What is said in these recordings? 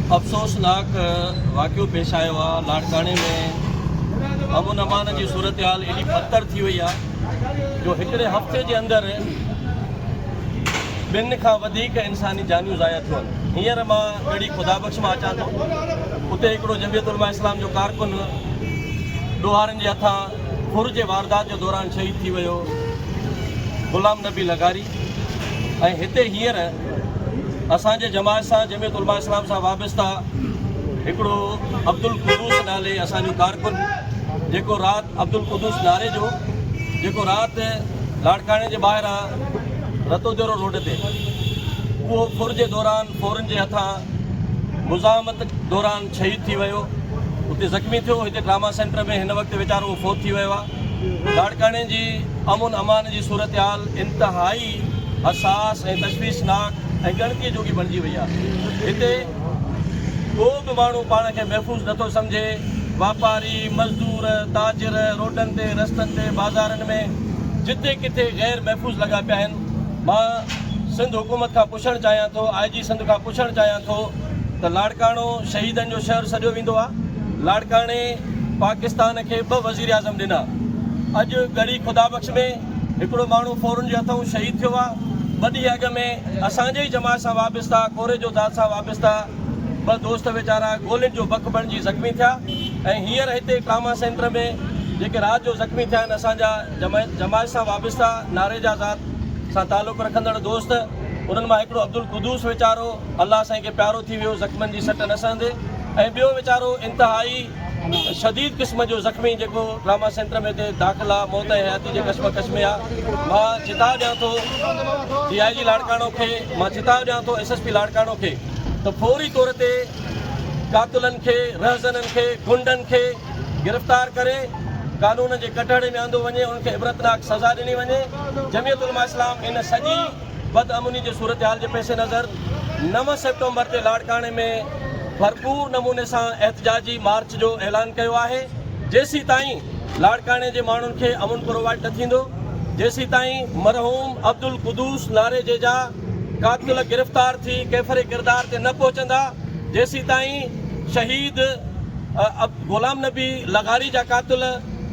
अफ़सोसनाक वाक़ियो पेश आयो आहे। लाड़काणे में अमन अमान जी सूरत हाल एॾी बदतर थी वई आहे जो हिकिड़े हफ़्ते जे अंदरि ॿिनि खां वधीक इंसानी जानियूं ज़ाया थियूं आहिनि। हींअर मां कड़ी ख़ुदाबख़्श मां अचां थो, उते हिकिड़ो जमियत उलमा इस्लाम जो कारकुन ॾोहारनि जे हथां फुर जे वारदात जो दौरान शहीद थी वियो, ग़ुलाम नबी लगारी। ऐं हिते हींअर असांजे जमात सां जमियत उलमा इस्लाम सां वाबस्ता हिकिड़ो अब्दुल कुदूस नाले असांजो कारकुन जेको राति अब्दुल कुदूस नाले जो जेको राति लाड़काणे जे ॿाहिरां रतोजोरो रोड ते उहो फुर जे दौरान फौरन जे हथां मुज़ाहमत दौरान शहीद थी वियो, उते ज़ख़्मी थियो। हिते ड्रामा सेंटर में हिन वक़्तु वीचारो उहो फोत थी वियो आहे। लाड़काणे जी अमन अमान जी सूरत हाल इंतिहाई हसास ऐं तशवीशनाक ऐं ॻणतीअ जोगी बणिजी वई आहे। हिते को बि माण्हू पाण खे महफ़ूज़ नथो सम्झे। वापारी, मज़दूर, ताजिर रोडनि ते, रस्तनि ते, बाज़ारनि में जिते किथे ग़ैर महफ़ूज़ लॻा पिया आहिनि। मां सिंध हुकूमत खां पुछणु चाहियां थो, IG सिंध खां पुछणु चाहियां थो त लाड़काणो शहीदनि जो शहर सॼो वेंदो आहे। लाड़काणे पाकिस्तान खे 2 वज़ीर आज़म ॾिना। अॼु गड़ी ख़ुदाबख़्श में हिकिड़ो माण्हू फौरन जे हथों शहीद थियो आहे। वॾी अॻ में असांजे ई जमात सां वाबस्ता, कोरे जो दाद सां वाबस्ता 2 दोस्त वीचारा गोलियुनि जो बख बणिजी ज़ख़्मी थिया। ऐं हींअर हिते ट्रामा सेंटर में जेके राति जो ज़ख़्मी थिया आहिनि असांजा जमात सां वाबस्ता नारेजा ज़ात सां तालुक़ रखंदड़ दोस्त, उन्हनि मां हिकिड़ो अब्दुल कुदूस वीचारो अल्लाह साईं खे प्यारो थी वियो ज़ख़्मनि जी सट न सहंदे, ऐं ॿियो वीचारो इंतिहाई शदीद क़िस्म जो ज़ख़्मी जेको ट्रामा सेंटर में हिते दाख़िला मौत ऐं हयाती जे कशमकश में आहे। मां चिताब ॾियां थो DIG लाड़काणो खे, मां चिताब ॾियां थो SSP लाड़काणो खे त फौरी तौर ते कातुलनि खे, रहज़ननि खे, गुंडनि खे गिरफ़्तार करे कानून जे कटहरे में आंदो वञे, उनखे इबरतनाक सज़ा ॾिनी वञे। जमियत उलमा इस्लाम इन सॼी बदअमनी जे सूरत हाल जे पेश नज़र 9 सेप्टेम्बर ते लाड़काणे में भरपूर नमूने सां एहतजाजी मार्च जो ऐलान कयो आहे। जेसीं ताईं लाड़काणे जे माण्हुनि खे अमन प्रोवाइड न थींदो, जेसीं ताईं मरहूम अब्दुल कुदूस नारे जे जा कातिल गिरफ़्तार थी कैफ़रे किरदार ते न पहुचंदा, जेसीं ताईं शहीद ग़ुलाम नबी लगारी जा कातिल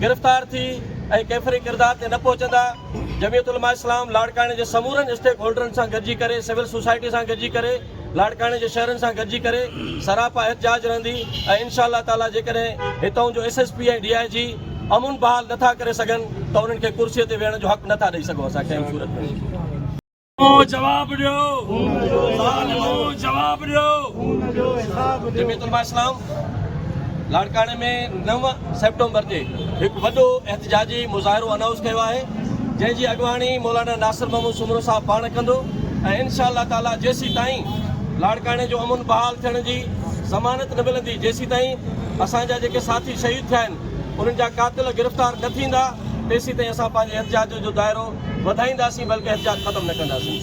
गिरफ़्तार थी ऐं कैफ़रे किरदार ते न पहुचंदा, जमियत उलमा इस्लाम लाड़काणे जे समूरनि स्टेक होल्डरनि सां गॾिजी करे, सिविल सोसाइटी सां गॾिजी करे, लाड़काणे जे शहरनि सां गॾिजी करे सरापा एहतजाज रहंदी। ऐं इंशाअल्लाह ताला जेकॾहिं हितां जो SSP ऐं DIG अमन बहाल नथा करे सघनि त उन्हनि खे कुर्सीअ ते वेहण जो हक़ नथा ॾेई सघूं। असां कंहिं सूरत में जवाब ॾियो, जवाब ॾियो। जमियत उलमा इस्लाम लाड़काणे में 9 सेप्टेम्बर ते हिकु वॾो एहतजाजी मुज़ाहिरो अनाउंस कयो आहे, जंहिंजी अॻुवाणी मौलाना नासिर महमूद सुमरो साहब पाण कंदो। ऐं इंशाअल्लाह ताला जेसीं ताईं लाड़काणे जो अमन बहाल थियण जी ज़मानत न मिलंदी, जेसीं ताईं असांजा जेके साथी शहीद थिया आहिनि उन्हनि जा कातिल गिरफ़्तार न थींदा, तेसीं ताईं असां पंहिंजे एहतजाज जो दाइरो वधाईंदासीं, बल्कि एहतजाज ख़तमु न कंदासीं।